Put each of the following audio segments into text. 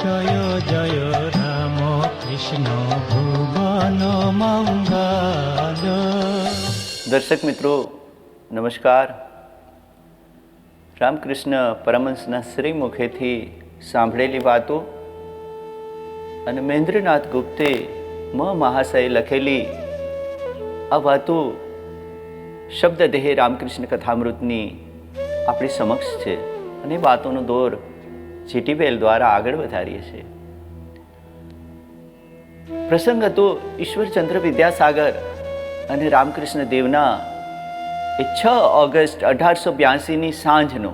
জয় জয় রাম কৃষ্ণ ભુવન મંગલ। દર્શક મિત્રો નમસ્કાર। રામકૃષ્ણ પરમહંસના શ્રી મુખેથી સાંભળેલી વાતો અને મહેન્દ્રનાથ ગુપ્તે મહાશયે લખેલી આ વાતો શબ્દદેહે રામકૃષ્ણ કથામૃતની આપણી સમક્ષ છે અને વાતોનો દોર જીટીવેલ દ્વારા આગળ વધારીએ છીએ। પ્રસંગ હતો ઈશ્વરચંદ્ર વિદ્યાસાગર અને રામકૃષ્ણ દેવના એ 6 ઓગસ્ટ 1882ની સાંજનો।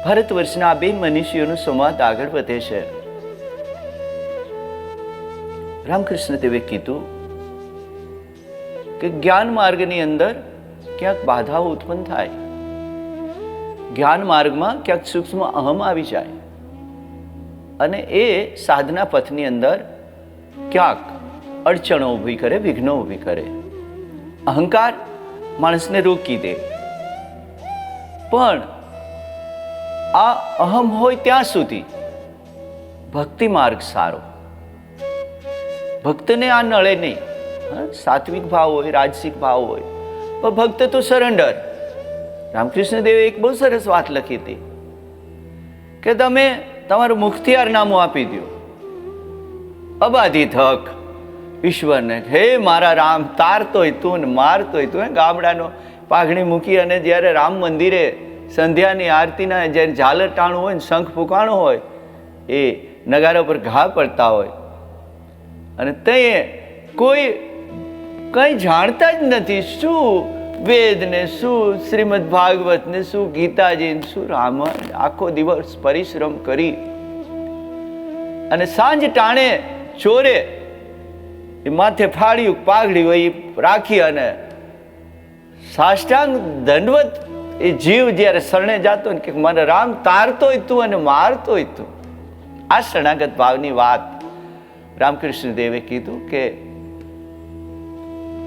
ભારત વર્ષના આ બે મનીષીઓનો સંવાદ આગળ વધે છે। રામકૃષ્ણ દેવે કીધું કે જ્ઞાન માર્ગની અંદર ક્યાંક બાધાઓ ઉત્પન્ન થાય, જ્ઞાન માર્ગમાં ક્યાંક સૂક્ષ્મ અહમ આવી જાય અને એ સાધના પથની અંદર ક્યાંક અડચણો ઊભી કરે, વિઘ્નો ઊભી કરે। અહંકાર માણસને રોકી દે, પણ આ અહમ હોય ત્યાં સુધી ભક્તિ માર્ગ સારો। ભક્તને આ નળે નહીં, સાત્વિક ભાવ હોય, રાજસિક ભાવ હોય, પણ ભક્ત તો સરેન્ડર। રામકૃષ્ણ દેવે એક બહુ સરસ વાત લખી હતી કે તમે તમારું મુખતિયારનામું આપી દો, અબાધિત હક ઈશ્વરને, હે મારા રામ, તારતોય તું ને મારતોય તું। ગામડાનો પાઘડી મૂકી અને જ્યારે રામ મંદિરે સંધ્યાની આરતીના જ્યારે ઝાલર ટાણું હોય ને શંખ ફૂંકાણું હોય, એ નગારા પર ઘા પડતા હોય અને તે કોઈ કંઈ જાણતા જ નથી, શું વેદ ને શું શ્રીમદ ભાગવત ને શું ગીતાજી ને શું રામાયણ, આખો દિવસ પરિશ્રમ કરી અને સાંજ ટાણે ચોરે એ માથે ફાળ્યું પાઘડી હોય રાખી અને સાષ્ટાંગ દંડવત એ જીવ જ્યારે શરણે જાતો ને કે મને રામ તારતોય તું અને મારતોય તું। આ શરણાગત ભાવની વાત રામકૃષ્ણ દેવે કીધું કે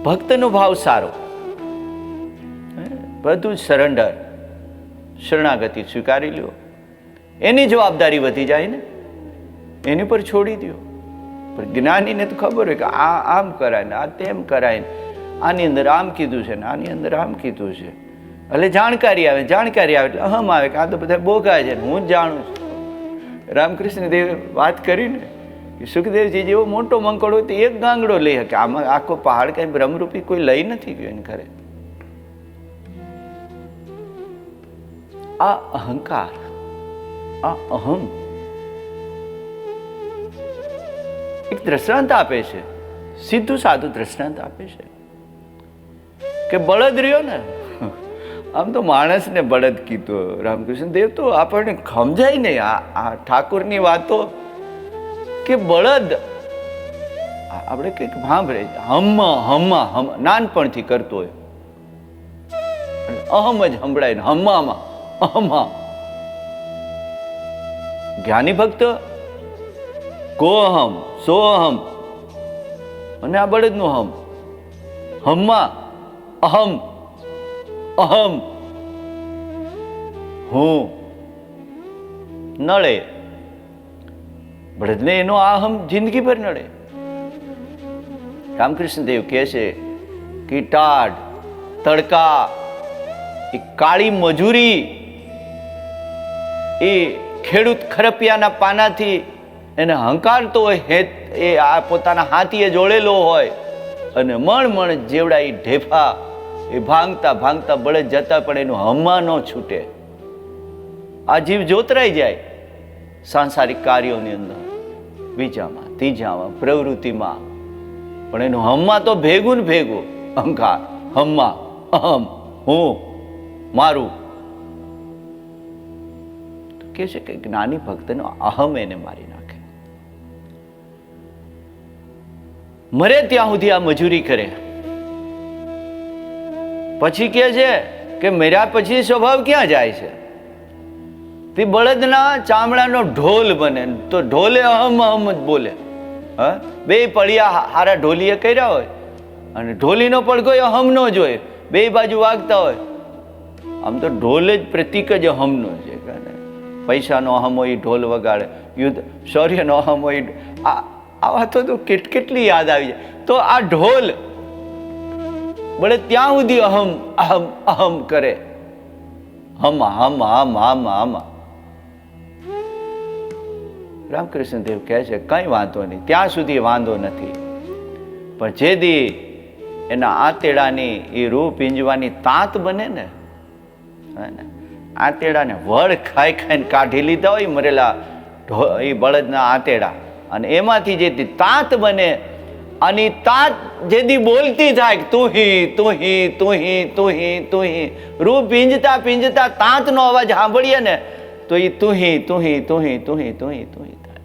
ભક્તનો ભાવ સારો, બધું જ સરેન્ડર, શરણાગતિ સ્વીકારી લ્યો, એની જવાબદારી વધી જાય ને એની પર છોડી દો। પણ જ્ઞાનીને તો ખબર હોય કે આ આમ કરાય ને આ તેમ કરાય ને આની અંદર આમ કીધું છે ને આની અંદર આમ કીધું છે, એટલે જાણકારી આવે એટલે અહમ આવે કે આ તો બધા બોગા છે ને હું જ જાણું છું। રામકૃષ્ણ દેવે વાત કરીને કે સુખદેવજી જેવો મોટો મંકડ હોય તો એક ગાંગડો લઈ શકે, આમાં આખો પહાડ કઈ બ્રહ્મરૂપી કોઈ લઈ નથી ગયો એને ઘરે। આ અહંકાર, આ અહમ એક દ્રષ્ટાંત આપે છે, સીધું સાદું દ્રષ્ટાંત આપે છે કે બળદ રહ્યો ને, આમ તો માણસને બળદ કીધો રામકૃષ્ણ દેવ, તો આપણને સમજાય નહીં આ ઠાકોરની વાતો કે બળદ આપણે કંઈક સાંભળે હમ્મા નાનપણથી કરતો હોય, અહમ જ સંભળાય ને હમ્મામાં અહમા। જ્ઞાની ભક્ત કોહમ સોહમ અને આ બળદનું હમ, હમ્મા અહમ અહમ હું નળે બળદને એનો અહમ જિંદગી ભર નડે। રામકૃષ્ણ દેવ કહે છે કે ટાઢ તડકા, એ કાળી મજૂરી, એ ખેડૂત ખરપિયાના પાનાથી એને હંકારતો હોય, એ આ પોતાના હાથીએ જોડેલો હોય અને મણ જેવડા એ ઢેફા એ ભાંગતા ભાંગતા બળદ જતા પણ એનું હમ્મા ન છૂટે। આ જીવ જોતરાઈ જાય સાંસારિક કાર્યોની અંદર, બીજામાં ત્રીજામાં પ્રવૃત્તિમાં, પણ એનું હમ્મા તો ભેગું ને ભેગું, અહંકાર હમ્મા અહમ હું મારું। તો કે છે કે જ્ઞાની ભક્તનો અહમ એને મારી નાખે, મરે ત્યાં સુધી આ મજૂરી કરે, પછી કે છે કે મર્યા પછી સ્વભાવ ક્યાં જાય છે? તે બળદના ચામડાનો ઢોલ બને તો ઢોલે અહમ અહમ જ બોલે। હા, બે પડિયા હારા ઢોલીએ કર્યા હોય અને ઢોલીનો પડઘો અહમ નો જોઈએ, બે બાજુ વાગતા હોય આમ તો ઢોલ જ પ્રતીક જ અહમનો છે. પૈસાનો અહમ હોય ઢોલ વગાડે, યુદ્ધ શૌર્યનો અહમ હોય. આ વાતો તો કેટલી યાદ આવી જાય. તો આ ઢોલ બળે ત્યાં સુધી અહમ અહમ અહમ કરે. હમ હમ હમ હમ હમ. રામકૃષ્ણ દેવ કહે છે કઈ વાંધો નહીં, ત્યાં સુધી વાંધો નથી, પણ જે દી એના આંતેડાની એ રૂ પીંજવાની તાંત બને ને, આંતેડાને વળ ખાઈ ખાઈને કાઢી લીધા હોય મરેલા એ બળદના આંતેડા, અને એમાંથી જે તાંત બને, અને તાંત જેથી બોલતી થાય તું હી તું હી તું હી તું હી તું હી, રૂ પીંજતા પીંજતા તાંતનો અવાજ સાંભળીએ ને તો એ તું હી તું હી તું હી તું હી તું હી તું હી થાય.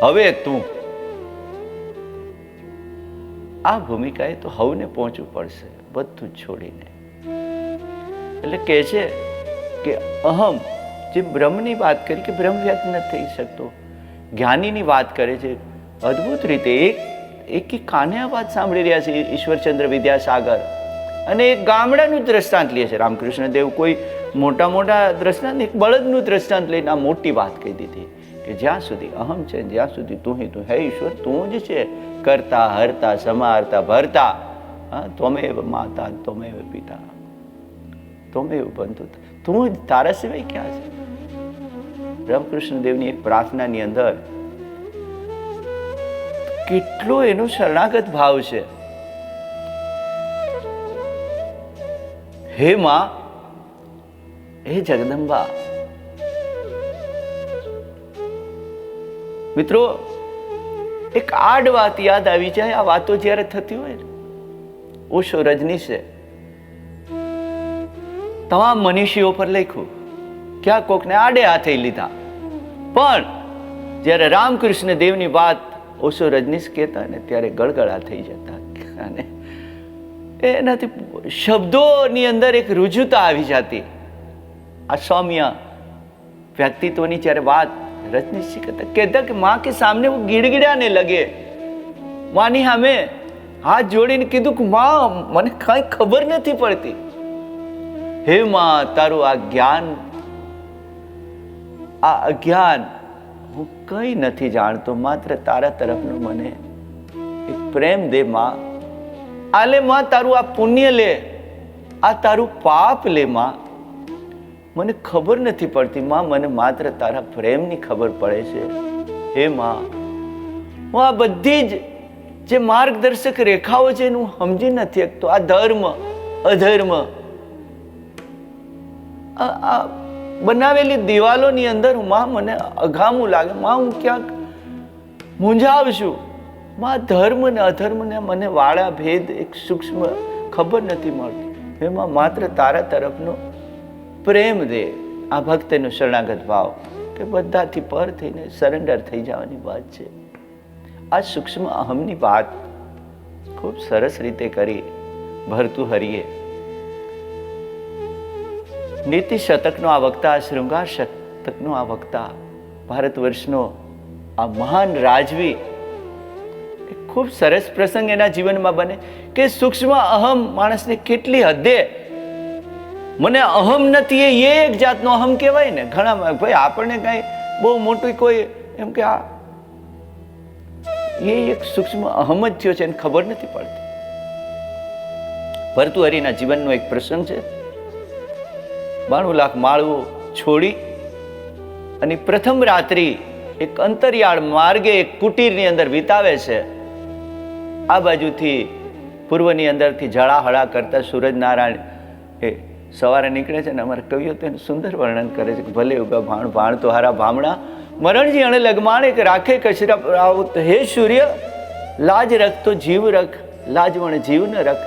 હવે તું આ ભૂમિકાએ તો હવને પહોંચવું પડશે બધું છોડીને. એટલે કહે છે કે અહમ, જે બ્રહ્મની વાત કરી કે બ્રહ્મ વ્યક્ત નથી થઈ શકતો, જ્ઞાનીની વાત કરે છે અદ્ભુત રીતે. એક કાને આ વાત સાંભળી રહ્યા છે ઈશ્વરચંદ્ર વિદ્યાસાગર, અને એક ગામડાનું દ્રષ્ટાંત લે છે રામકૃષ્ણ દેવ. કોઈ મોટા મોટા દ્રષ્ટાંત, એક બળદનું દ્રષ્ટાંત લઈને આ મોટી વાત કહી દીધી કે જ્યાં સુધી અહમ છે, જ્યાં સુધી તું હે ઈશ્વર, તું જ છે કરતા હરતા સમારતા ભરતા. ત્વમેવ માતા ત્વમેવ પિતા ત્વમેવ બંધુ, તું જ, તારા સિવાય ક્યાં છે. રામકૃષ્ણ દેવની એક પ્રાર્થનાની અંદર કેટલો એનો શરણાગત ભાવ છે. હે માં, હે જગદંબા. મિત્રો, એક આડ વાત યાદ આવી જાય. આ વાતો જ્યારે થતી હોય ને, ઓશો રજનીશે તમામ મનીષીઓ પર લખ્યું, ક્યાં કોકને આડે હાથે લીધા, પણ જ્યારે રામકૃષ્ણ દેવની વાત ઓશો રજનીશ કહેતા ને ત્યારે ગળગળા થઈ જતા, અને એનાથી શબ્દોની અંદર એક રુજુતા આવી જતી. આ સૌમ્ય વ્યક્તિત્વની જ્યારે વાત રજનીશજી કહેતા કે માં કે સામને वो ગીડગીડાને લગે. માની સામે હાથ જોડીને કીધું કે માં મને કઈ ખબર નથી પડતી. હે માં, તારું આ જ્ઞાન, આ અજ્ઞાન હું કઈ નથી જાણતો, માત્ર તારા તરફનો મને એક પ્રેમ દે માં. આ લે માં, તારું આ પુણ્ય લે, આ તારું પાપ લે માં. મને ખબર નથી પડતી માં, મને માત્ર તારા પ્રેમની ખબર પડે છે. હે માં, હું આ બધી જ જે માર્ગદર્શક રેખાઓ છે એનું સમજી નથી શકતો. આ ધર્મ અધર્મ, આ બનાવેલી દિવાલોની અંદર માં મને અઘામું લાગે. માં હું ક્યાંક મૂંઝાવ છું. માં ધર્મ ને અધર્મ ને મને વાળા ભેદ એક સૂક્ષ્મ ખબર નથી મળતી. એમાં માત્ર તારા તરફનો પ્રેમ દે. આ ભક્તનો શરણાગત ભાવ કે બધાથી પર થઈને સરેન્ડર થઈ જવાની વાત છે. આ સૂક્ષ્મ અહમની વાત ખૂબ સરસ રીતે કરી ભર્તૃહરિએ. નીતિ શતકનો આ વક્તા, શૃંગાર શતકનો આ વક્તા, ભારત વર્ષનો આ મહાન રાજવી, ખૂબ સરસ પ્રસંગ એના જીવનમાં બને કે સૂક્ષ્મ અહમ માણસને કેટલી હદે, મને અહમ નથી એ એક જાતનો અહમ કહેવાય ને. ઘણા ભાઈ આપણને કઈ બહુ મોટું કોઈ એમ કે આ એ એક સૂક્ષ્મ અહમ જ થયો છે એને ખબર નથી પડતી. ભર્તૃહરિના જીવનનો એક પ્રસંગ છે. 92 લાખ માળવું છોડી અને પ્રથમ રાત્રિ એક અંતરિયાળ માર્ગે એક કુટીરની અંદર વિતાવે છે. આ બાજુથી પૂર્વની અંદરથી જળાહળા કરતા સૂરજનારાયણ એ સવારે નીકળે છે ને અમારા કવિઓ તેનું સુંદર વર્ણન કરે છે કે ભલે ઉગા ભાણ ભાણ તો હારા ભામણા મરણજી અણે લગમાણે કે રાખે કચરા રાવત. હે સૂર્ય, લાજ રખ તો જીવ રખ, લાજવણ જીવ ન રખ.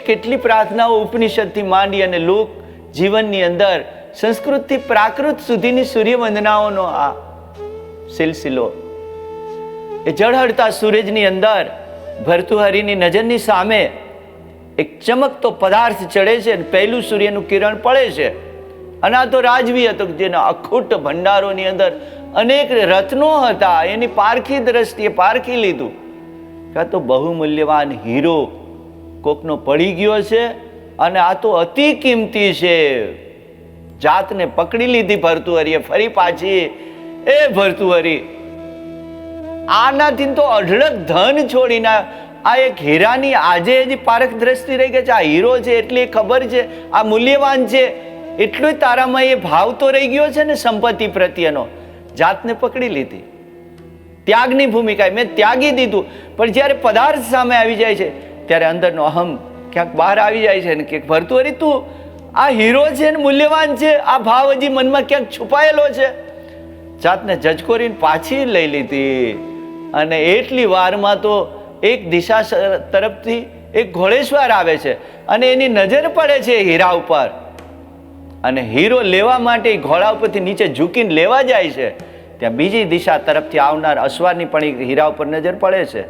કેટલી પ્રાર્થનાઓ ઉપનિષદથી માંડી અને લોક જીવનની અંદર સંસ્કૃતથી પ્રાકૃત સુધીની સૂર્ય વંદનાઓનો આ સિલસિલો એ ઝળહળતા સૂરજની અંદર ભર્તૃહરિની નજરની સામે એક ચમકતો પદાર્થ ચડે છે અને પહેલું સૂર્યનું કિરણ પડે છે. અને આ તો રાજવી હતો જેના અખૂટ ભંડારોની અંદર અનેક રત્નો હતા. એની પારખી દ્રષ્ટિએ પારખી લીધું કે આ તો બહુમૂલ્યવાન હીરો કોકનો પડી ગયો છે અને આ તો અતિ કિંમતી છે. જાતને પકડી લીધી ભર્તુહરીએ ફરી પાછી. એ ભર્તુહરી, આનાથી તો અઢળક ધન છોડીને આ એક હીરાની આજે હજી પારખ દ્રષ્ટિ રહી ગઈ છે. આ હીરો છે એટલી ખબર છે, આ મૂલ્યવાન છે, એટલું તારામાં એ ભાવ તો રહી ગયો છે ને સંપત્તિ પ્રત્યેનો. જાતને પકડી લીધી. ત્યાગની ભૂમિકા, મેં ત્યાગી દીધું. પણ જ્યારે પદાર્થ સામે આવી જાય છે ત્યારે અંદરનો અહમ ક્યાંક બહાર આવી જાય છે ને કે ભર્તુહરી, તું આ હીરો છે ને મૂલ્યવાન છે, આ ભાવ હજી મનમાં ક્યાંક છુપાયેલો છે. જાતને જજકોરીને પાછી લઈ લીધી. અને એટલી વારમાં તો એક દિશા તરફથી એક ઘોડેશ્વર આવે છે અને એની નજર પડે છે હીરા ઉપર. અને હીરો લેવા માટે ઘોડા ઉપરથી નીચે ઝૂકીને લેવા જાય છે. ત્યાં બીજી દિશા તરફથી આવનાર અશ્વારની પણ હીરા ઉપર નજર પડે છે.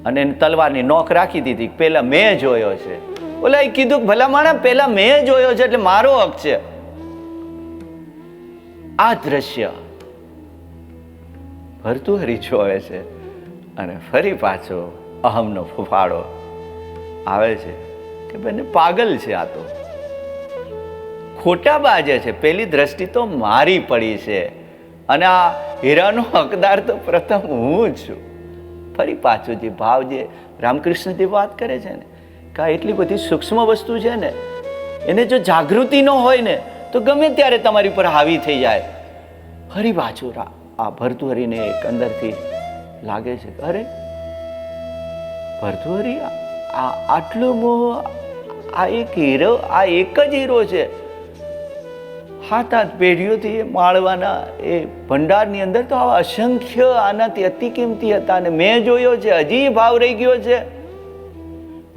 અને એને તલવારની નોક રાખી દીધી. પેલા મેં જોયો છે. ઓલા એ કીધું ભલા માણા, પેલા મેં જોયો છે એટલે મારો હક છે. આ દ્રશ્ય ભર્તુહરી જોવે છે અને ફરી પાછો અહમનો ફૂફાડો આવે છે કે બંને પાગલ છે, આ તો ખોટા બાજે છે. પેલી દ્રષ્ટિ તો મારી પડી છે અને આ હીરાનો હકદાર તો પ્રથમ હું જ છું. ફરી પાછો જે ભાવ, જે રામકૃષ્ણદેવ વાત કરે છે ને કે આ એટલી બધી સૂક્ષ્મ વસ્તુ છે ને, એને જો જાગૃતિ ન હોય ને તો ગમે ત્યારે તમારી પર હાવી થઈ જાય. ફરી પાછું આ ભર્તુહરીને એક અંદરથી લાગે છે કે અરે ભર્તુહરી, આટલો મોહ, આ એક હીરો, આ એક જ હીરો છે. હાથ હાથ પેઢીઓથી એ માળવાના એ ભંડારની અંદર તો આવા અસંખ્ય આનાથી અતિ કિંમતી હતા અને મેં જોયો છે, હજી ભાવ રહી ગયો છે.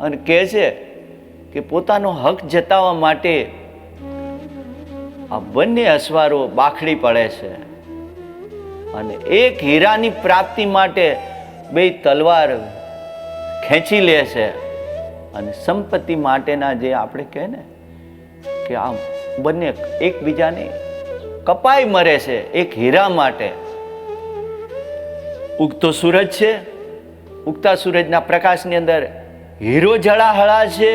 અને કહે છે કે પોતાનો હક જતાવવા માટે આ બંને અસવારો બાખડી પડે છે અને એક હીરાની પ્રાપ્તિ માટે બે તલવાર ખેંચી લે છે. અને સંપત્તિ માટેના જે આપણે કહે ને કે આમ બંને એકબીજાને કપાઈ મરે છે એક હીરા માટે. ઉગતો સૂરજ છે, ઉગતા સૂરજના પ્રકાશની અંદર હીરો જળાહળા છે,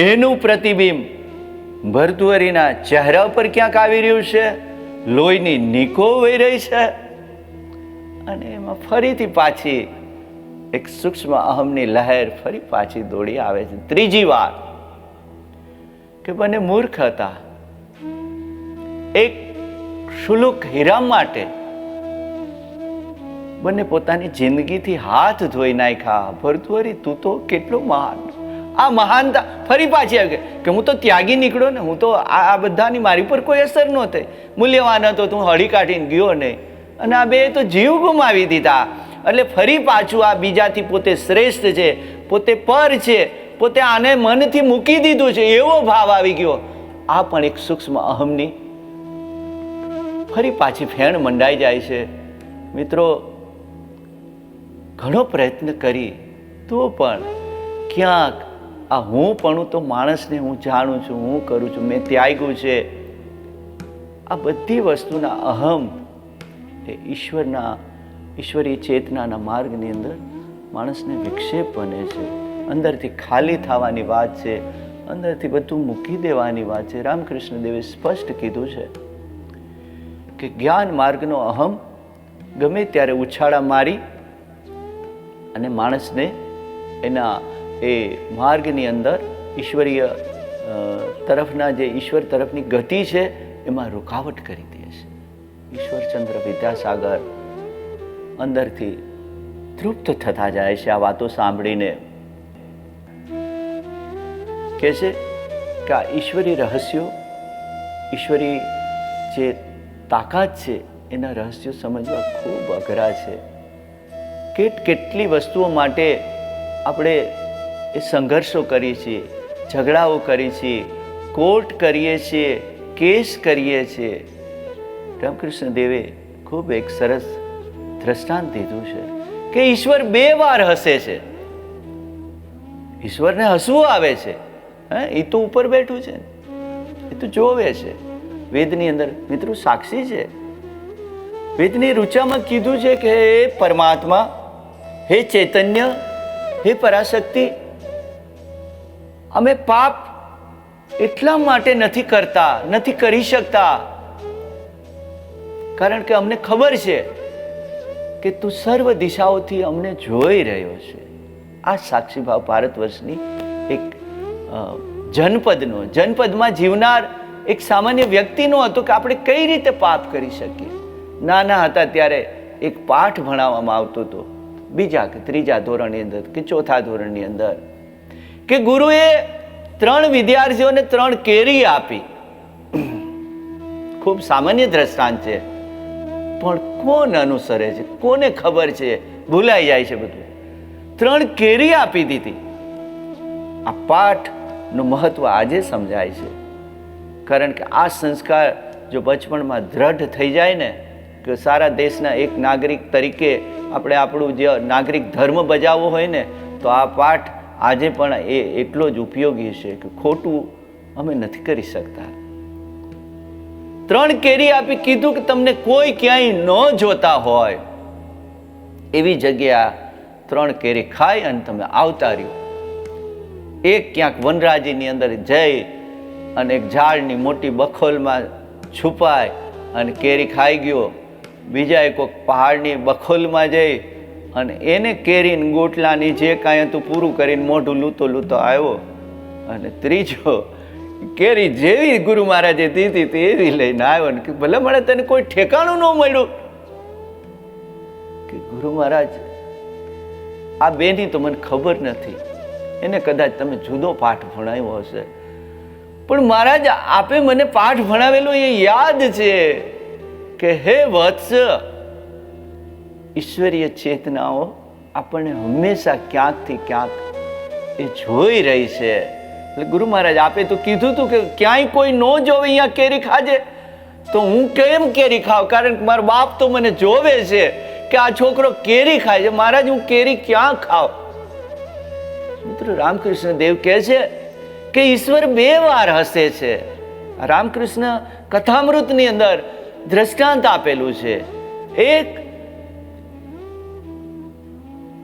એનું પ્રતિબિંબ ભર્તુહરીના ચહેરા પર ક્યાંક આવી રહ્યું છે. લોહીની નીકો વહી રહી છે અને એમાં ફરીથી પાછી એક સૂક્ષ્મ અહમની લહેર ફરી પાછી દોડી આવે છે. ત્રીજી વાર કે બંને મૂર્ખ હતા. એક શુલુક હીરા માટે બંને પોતાની જિંદગીથી હાથ ધોઈ નાખ્યા. ભર્તુહરી, તું તો કેટલો મહાન. આ મહાનતા ફરી પાછી આવી કે હું તો ત્યાગી નીકળ્યો ને, હું તો આ બધાની મારી પર કોઈ અસર ન થઈ. મૂલ્યવાન હતો, તું હળી કાઢીને ગયો નહીં. અને આ બે તો જીવ ગુમાવી દીધા. એટલે ફરી પાછું આ બીજાથી પોતે શ્રેષ્ઠ છે, પોતે પર છે, પોતે આને મનથી મૂકી દીધું છે એવો ભાવ આવી ગયો. આ પણ એક સૂક્ષ્મ અહમની ફરી પાછી ફેણ મંડાઈ જાય છે. મિત્રો, ઘણો પ્રયત્ન કરી તો પણ ક્યાંક આ હું પણ તો માણસને હું જાણું છું, હું કરું છું, મેં ત્યાગ્યું છે. આ બધી વસ્તુના અહમ એ ઈશ્વરીય ચેતનાના માર્ગની અંદર માણસને વિક્ષેપ બને છે. અંદરથી ખાલી થવાની વાત છે, અંદરથી બધું મૂકી દેવાની વાત છે. રામકૃષ્ણ દેવે સ્પષ્ટ કીધું છે કે જ્ઞાન માર્ગનો અહમ ગમે ત્યારે ઉછાળા મારી અને માણસને એના એ માર્ગની અંદર ઈશ્વરીય તરફના જે ઈશ્વર તરફની ગતિ છે એમાં રૂકાવટ કરી દે છે. ઈશ્વરચંદ્ર વિદ્યાસાગર અંદરથી તૃપ્ત થતા જાય છે આ વાતો સાંભળીને. કહે છે કે આ ઈશ્વરી રહસ્યો, ઈશ્વરી જે તાકાત છે એના રહસ્યો સમજવા ખૂબ અઘરા છે. કેટલી વસ્તુઓ માટે આપણે એ સંઘર્ષો કરીએ છીએ, ઝઘડાઓ કરીએ છીએ, કોર્ટ કરીએ છીએ, કેસ કરીએ છીએ. રામકૃષ્ણ દેવે ખૂબ એક સરસ દ્રષ્ટાંત દીધું છે કે ઈશ્વર 2 વાર હસે છે. ઈશ્વરને હસવું આવે છે, એ તો ઉપર બેઠું છે, એ તો જોવે છે. વેદની અંદર મિત્રો સાક્ષી છે. વેદની ઋચામાં કીધું છે કે હે પરમાત્મા, હે ચૈતન્ય, હે પરાશક્તિ, અમે પાપ એટલા માટે નથી કરતા, નથી કરી શકતા, કારણ કે અમને ખબર છે કે તું સર્વ દિશાઓથી અમને જોઈ રહ્યો છે. આ સાક્ષી ભાવ ભારત વર્ષની એક જનપદમાં જીવનાર એક સામાન્ય વ્યક્તિનો હતો કે આપણે કઈ રીતે પાપ કરી શકીએ. નાના હતા ત્યારે એક પાઠ ભણાવવામાં આવતો હતો, બીજા કે ત્રીજા ધોરણની અંદર કે ચોથા ધોરણની અંદર, કે ગુરુએ 3 વિદ્યાર્થીઓને 3 કેરી આપી. ખૂબ સામાન્ય દ્રષ્ટાંત છે, પણ કોણ અનુસરે છે, કોને ખબર છે, ભૂલાઈ જાય છે બધું. 3 કેરી આપી દીધી. આ પાઠનું મહત્વ આજે સમજાય છે, કારણ કે આ સંસ્કાર જો બચપણમાં દ્રઢ થઈ જાય ને, કે સારા દેશના એક નાગરિક તરીકે આપણે આપણું જે નાગરિક ધર્મ બજાવવો હોય ને, તો આ પાઠ આજે પણ એટલો જ ઉપયોગી છે કે ખોટું અમે નથી કરી શકતા. 3 કેરી આપી કીધું કે તમને કોઈ ક્યાંય ન જોતા હોય એવી જગ્યા 3 કેરી ખાઈ અને તમે આવતા રહ્યો. એક ક્યાંક વનરાજીની અંદર જઈ અને એક ઝાડની મોટી બખોલમાં છુપાય અને કેરી ખાઈ ગયો. બીજા એક પહાડની બખોલમાં જઈ અને એને કેરીને ગોટલાની જે કાંઈ હતું પૂરું કરીને મોઢું લૂતો લૂતો આવ્યો. અને ત્રીજો કેરી જેવી ગુરુ મહારાજે દીધી હતી એવી લઈને આવ્યો ને કે ભલે મળે તને કોઈ ઠેકાણું ન મળ્યું કે ગુરુ મહારાજ આ બેની તો મને ખબર નથી, એને કદાચ તમે જુદો પાઠ ભણાવ્યો હશે, પણ મહારાજ આપે મને પાઠ ભણાવેલો એ યાદ છે કે હે વત્સ, ઈશ્વરીય ચેતનાઓ આપણને હંમેશા ક્યાંકથી ક્યાંક એ જોઈ રહી છે. એટલે ગુરુ મહારાજ આપે તો કીધું હતું કે ક્યાંય કોઈ ન જોવે અહીંયા કેરી ખાજે, તો હું કેમ કેરી ખાવ, કારણ કે મારો બાપ તો મને જોવે છે કે આ છોકરો કેરી ખાય છે, મહારાજ હું કેરી ક્યાં ખાવ. મિત્રો રામકૃષ્ણ દેવ કહે છે કે ઈશ્વર 2 વાર હસે છે. રામકૃષ્ણ કથામૃતની અંદર દ્રષ્ટાંત આપેલું છે. એક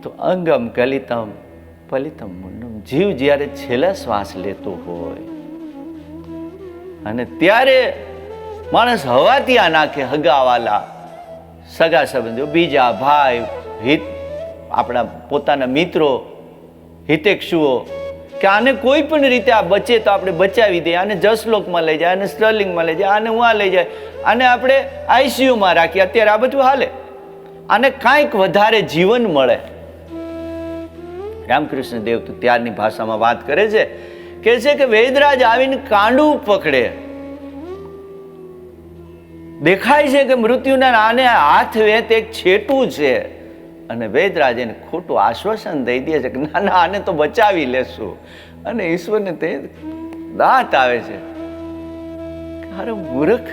તો અંગમ કલિતમ ફલિતમ મુંડમ, જીવ જ્યારે છેલ્લા શ્વાસ લેતો હોય અને ત્યારે માણસ હવાતિયા નાખે, હગાવાલા, સગા સંબંધીઓ, બીજા ભાઈ, હિત, આપણા પોતાના મિત્રો, હિતેક્ષુઓ, કે આને કોઈ પણ રીતે આ બચે તો આપણે બચાવી દઈએ, આને જસલોકમાં લઈ જાય, આને સ્ટર્લિંગમાં લઈ જાય, આને ઉहाँ લઈ જાય, આને આપણે આઈસીયુમાં રાખીએ. અત્યારે આ બધું હાલે, આને કાંઈક વધારે જીવન મળે. રામકૃષ્ણ દેવ તો ત્યારની ભાષામાં વાત કરે છે, કહે છે કે વેદરાજ આવીને કાંડું પકડે, દેખાય છે કે મૃત્યુના આને હાથ વેત એક છેટું છે, અને વેદરાજ એને ખોટું આશ્વાસન દઈ દે છે કે ના ના આને તો બચાવી લેશું, અને ઈશ્વરને તે દાંત આવે છે. અરે મૂર્ખ,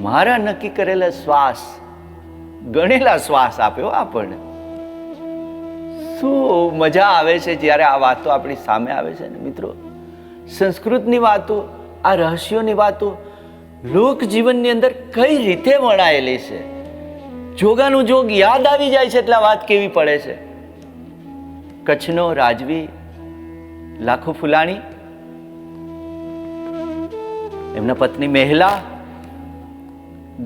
મારા નક્કી કરેલા શ્વાસ, ગણેલા શ્વાસ આપ્યો આપણને. શું મજા આવે છે જ્યારે આ વાતો આપણી સામે આવે છે ને મિત્રો. સંસ્કૃતની વાતો, આ રહસ્યોની વાતો લોક જીવનની અંદર કઈ રીતે વણાયેલી છે. જોગાનું જોગ યાદ આવી જાય છે એટલે વાત કેવી પડે છે. કચ્છનો રાજવી લાખો ફુલાણી, એમના પત્ની મહેલા,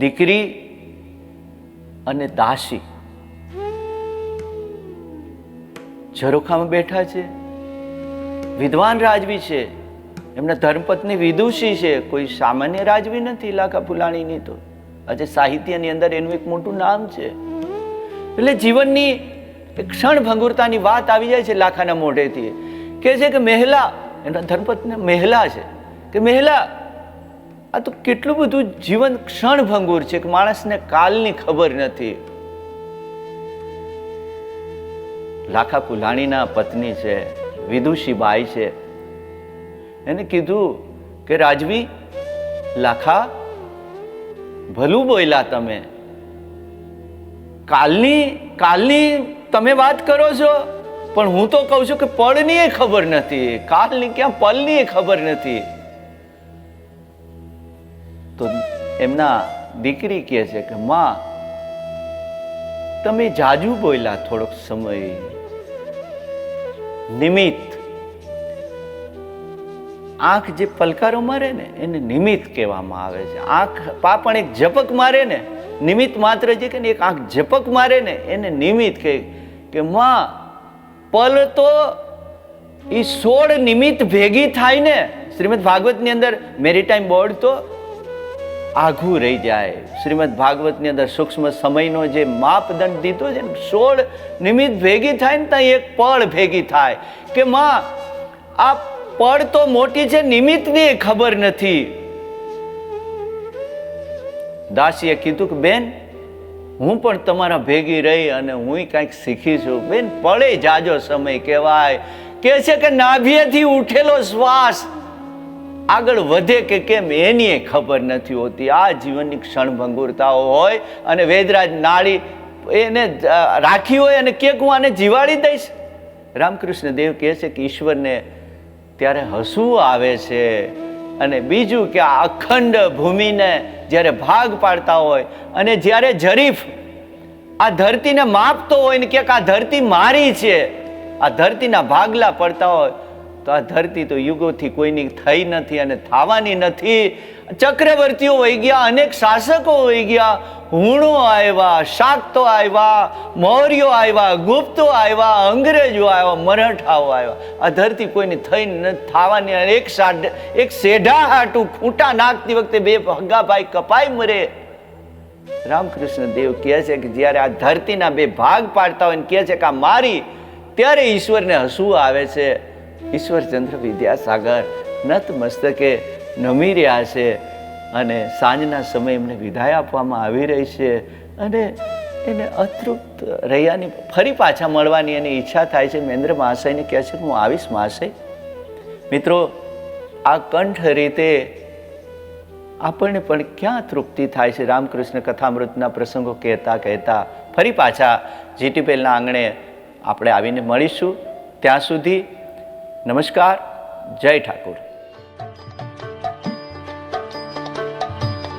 દીકરી અને દાસી ઝરોખામાં બેઠા છે. વિદ્વાન રાજવી છે, એમના ધર્મપત્ની વિદુષી છે, કોઈ સામાન્ય રાજવી નથી લાખા ફુલાણીની. તો આજે સાહિત્યની અંદર એનું એક મોટું નામ છે. એટલે જીવનની એક ક્ષણ ભંગુરતાની વાત આવી જાય છે લાખાના મોઢેથી. કહે છે કે મહેલા, એના ધર્મપત્ની મહેલા છે, કે મહેલા આ તો કેટલું બધું જીવન ક્ષણ ભંગુર છે કે માણસને કાલની ખબર નથી. લાખા ફુલાણીના પત્ની છે, વિદુષી બાઈ છે. એને કીધું કે રાજવી, લાખા ભલું બોલ્યા તમે, કાલની તમે વાત કરો છો, પણ હું તો કહું છું કે પળની ખબર નથી, કાલની ક્યાં પલની ખબર નથી. તો એમના દીકરી કહે છે કે માં, તમે જાજુ બોલ્યા થોડોક સમય, નિમિત્ત આંખ જે પલકારો મારે ને એને નિમિત્ત કહેવામાં આવે છે. આંખ પણ એક ઝપક મારે ને નિમિત્ત માત્ર જે કે એક આંખ ઝપક મારે ને એને નિમિત્ત કહે કે માં પલ તો એ 16 નિમિત્ત ભેગી થાય ને. શ્રીમદ ભાગવતની અંદર મેરીટાઈમ બોર્ડ તો આઘું રહી જાય. શ્રીમદ ભાગવતની અંદર સૂક્ષ્મ સમયનો જે માપદંડ દીધો છે ને 16 નિમિત્ત ભેગી થાય ને ત્યાં એક પળ ભેગી થાય કે માં આ પળ તો મોટી છે, નિમિત્તની ખબર નથી. દાસીએ કીધું કે બેન હું પણ તમારા ભેગી રહી અને હું કંઈક શીખી છું. બેન પળે જાજો સમય કહેવાય. કે છે કે નાભિયેથી ઉઠેલો શ્વાસ આગળ વધે કે કેમ એની ખબર નથી હોતી. આ જીવનની ક્ષણભંગુરતાઓ હોય અને વેદરાજ નાળી એને રાખી હોય અને કે હું આને જીવાડી દઈશ. રામકૃષ્ણ દેવ કહે છે કે ઈશ્વરને ત્યારે હસવું આવે છે. અને બીજું કે આ અખંડ ભૂમિને જ્યારે ભાગ પાડતા હોય અને જ્યારે જરીફ આ ધરતીને માપતો હોય ને કે આ ધરતી મારી છે, આ ધરતીના ભાગલા પડતા હોય તો આ ધરતી તો યુગોથી કોઈની થઈ નથી અને થવાની નથી. ચક્રવર્તીઓ વહી ગયા, અનેક શાસકો વહી ગયા, હુણો આવ્યા, શાક્તો આવ્યા, મૌર્યો આવ્યા, ગુપ્તો આવ્યા, અંગ્રેજો આવ્યા, મરાઠાઓ આવ્યા. આ ધરતી કોઈની થઈ નથી થવાની. એક સેઢા હાટું ખૂંટા નાખતી વખતે બે ભગાભાઈ કપાઈ મરે. રામકૃષ્ણ દેવ કહે છે કે જ્યારે આ ધરતીના બે ભાગ પાડતા હોય ને કહે છે કે આ મારી, ત્યારે ઈશ્વરને હસવું આવે છે. ઈશ્વરચંદ્ર વિદ્યાસાગર નત મસ્તકે નમી રહ્યા છે અને સાંજના સમયે એમને વિદાય આપવામાં આવી રહી છે અને એને અતૃપ્ત રહ્યાની ફરી પાછા મળવાની એની ઈચ્છા થાય છે. મહેન્દ્ર મહાશયને કહે છે હું આવીશ મહાશય. મિત્રો, આ કંઠ રીતે આપણને પણ ક્યાં તૃપ્તિ થાય છે. રામકૃષ્ણ કથામૃતના પ્રસંગો કહેતા કહેતા ફરી પાછા જીટીપીએલના આંગણે આપણે આવીને મળીશું. ત્યાં સુધી નમસ્કાર. જય ઠાકોર.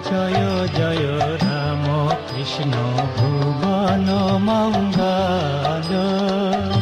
જય જય રામ કૃષ્ણ ભુવન મંગલ.